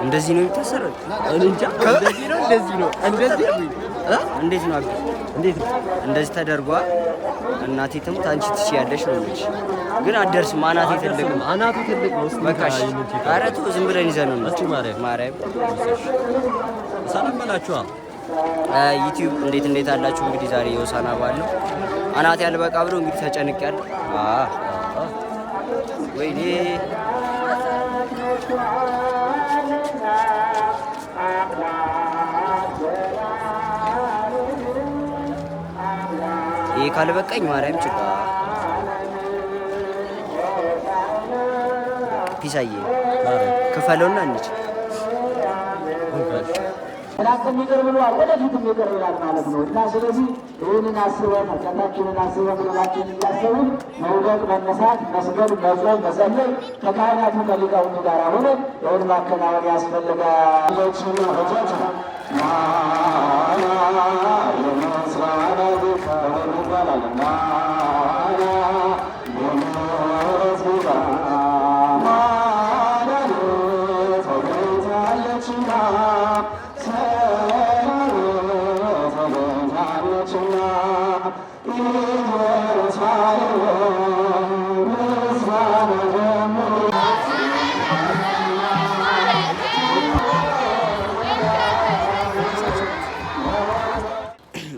እንደዚህ ነው የሚታሰረው? እንጃ እንደዚህ ነው እንዴት ነው አቢ? እንዴት ነው እንደዚህ ተደርጓል? እናቴ ትሙት አንቺ ትችያለሽ ነው እንጂ ግን አትደርስም። አናቴ ትልቅ ነው። በቃሽ። ኧረ ተው ዝም ብለን ይዘን ነው። እቺ ማርያም ሰላም በላችኋ። ዩቲዩብ እንዴት አላችሁ? እንግዲህ ዛሬ የሆሳዕና በዓል ነው። አናቴ አልበቃ ብሎ እንግዲህ ተጨንቄያለሁ። ወይኔ ይሄ ካልበቃኝ ማርያም ችግር ፒሳዬ ክፈለውና እንጂ እናንተም ይቅር ብሏል፣ ወደፊትም ይቅር ይላል ማለት ነው። እና ስለዚህ ይህንን አስበን ኃጢአታችንን አስበን ሁላችንን እያሰብን መውደቅ፣ መነሳት፣ መስገድ፣ መጾም፣ መጸለይ ከካህናቱ ከሊቃውንቱ ጋር ሆነን ይህን ማከናወን ያስፈልጋል።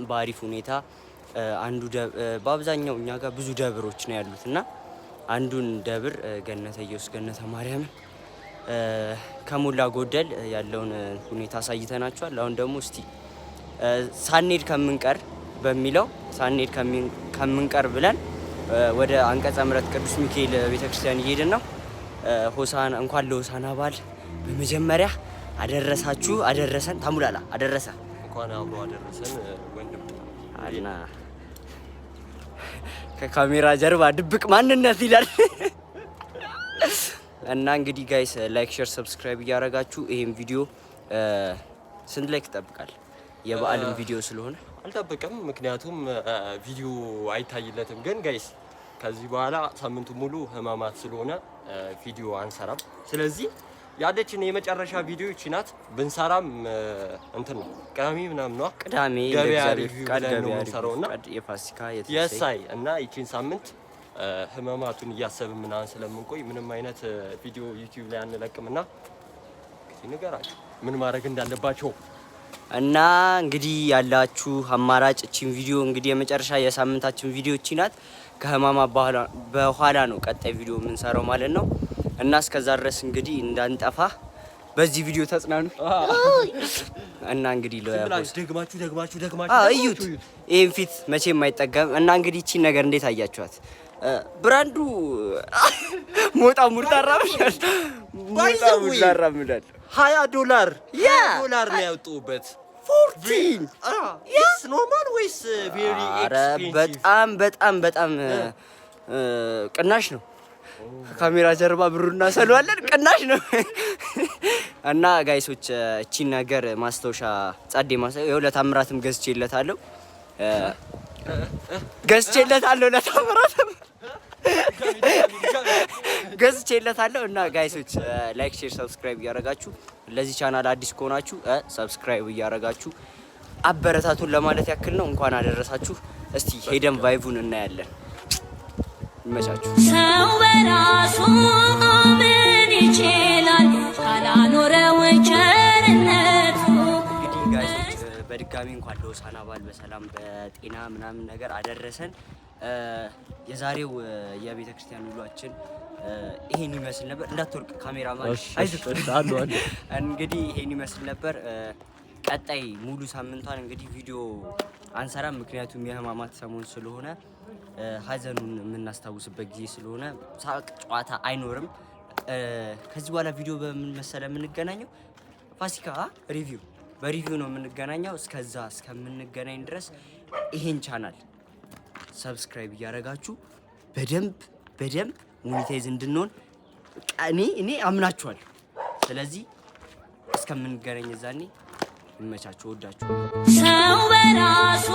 በአሪፍ ሁኔታ አንዱ በአብዛኛው እኛ ጋር ብዙ ደብሮች ነው ያሉት እና አንዱን ደብር ገነተ ኢየሱስ ገነተ ማርያም ከሞላ ጎደል ያለውን ሁኔታ አሳይተናቸዋል። አሁን ደግሞ እስቲ ሳንሄድ ከምንቀር በሚለው ሳንሄድ ከምንቀር ብለን ወደ አንቀጸ ምሕረት ቅዱስ ሚካኤል ቤተክርስቲያን እየሄድን ነው። ሆሳዕና እንኳን ለሆሳዕና በዓል በመጀመሪያ አደረሳችሁ አደረሰን። ታሙላላ አደረሰ እንኳን አብሮ አደረሰን ወንድም እና ከካሜራ ጀርባ ድብቅ ማንነት ይላል እና እንግዲህ ጋይስ ላይክ፣ ሼር፣ ሰብስክራይብ እያደረጋችሁ ይሄን ቪዲዮ ስንት ላይክ ይጠብቃል? የበዓልም ቪዲዮ ስለሆነ አልጠብቅም፣ ምክንያቱም ቪዲዮ አይታይለትም። ግን ጋይስ ከዚህ በኋላ ሳምንቱ ሙሉ ህማማት ስለሆነ ቪዲዮ አንሰራም። ስለዚህ ያለችን የመጨረሻ ቪዲዮ እቺ ናት። ብንሰራም እንትን ነው ቅዳሜ ምናምን ነው ቅዳሜ ገበያ ሪቪው ነው የምንሰራውና የፋሲካ የሳይ እና ይቺን ሳምንት ህማማቱን እያሰብን ምናምን ስለምንቆይ ምንም አይነት ቪዲዮ ዩቲዩብ ላይ አንለቅምና እስኪ ንገራችሁ ምን ማድረግ እንዳለባቸው እና እንግዲህ ያላችሁ አማራጭ እቺን ቪዲዮ እንግዲህ የመጨረሻ የሳምንታችን ቪዲዮ እቺ ናት። ከህማማት በኋላ ነው ቀጣይ ቪዲዮ የምንሰራው ማለት ነው። እና እስከዛ ድረስ እንግዲህ እንዳንጠፋ በዚህ ቪዲዮ ተጽናኑ። እና እንግዲህ ደግማችሁ እዩት፣ ይሄን ፊት መቼም አይጠገም። እና እንግዲህ እቺን ነገር እንዴት አያችኋት? ብራንዱ ሞጣ ሙርታራምሻል $20 $20 ነው ያወጡበት 14 ኖርማል ወይስ ቬሪ ኤክስፔንሲቭ? በጣም ቅናሽ ነው። ከካሜራ ጀርባ ብሩና ሰሏለን ቅናሽ ነው። እና ጋይሶች እቺን ነገር ማስታወሻ ጻዴ ለታምራትም ገዝቼለታለሁ ለታምራትም ገዝቼለታለሁ። እና ጋይሶች ላይክ፣ ሼር፣ ሰብስክራይብ እያደረጋችሁ ለዚህ ቻናል አዲስ ከሆናችሁ ሰብስክራይብ እያደረጋችሁ አበረታቱን ለማለት ያክል ነው። እንኳን አደረሳችሁ። እስቲ ሄደን ቫይቡን እናያለን። ይመቻችሁ። ሰው በራሱ ምን ይችላል ካላኖረው ቸርነቱ። እንግዲህ ጋይሶች በድጋሚ እንኳን ለሆሳዕና በዓል በሰላም በጤና ምናምን ነገር አደረሰን። የዛሬው የቤተ ክርስቲያን ውሏችን ይሄን ይመስል ነበር። እንዳትወርቅ ካሜራማን እንግዲህ ይሄን ይመስል ነበር። ቀጣይ ሙሉ ሳምንቷን እንግዲህ ቪዲዮ አንሰራም፣ ምክንያቱም የህማማት ሰሞን ስለሆነ ሀዘኑን የምናስታውስበት ጊዜ ስለሆነ ሳቅ ጨዋታ አይኖርም። ከዚህ በኋላ ቪዲዮ በምን መሰለ የምንገናኘው ፋሲካ በሪቪው ነው የምንገናኘው። እስከዛ እስከምንገናኝ ድረስ ይሄን ቻናል ሰብስክራይብ እያደረጋችሁ በደንብ ሞኔታይዝ እንድንሆን እኔ አምናችኋለሁ። ስለዚህ እስከምንገናኝ ዛኔ ይመቻችሁ። ወዳችሁ ሰው በራሱ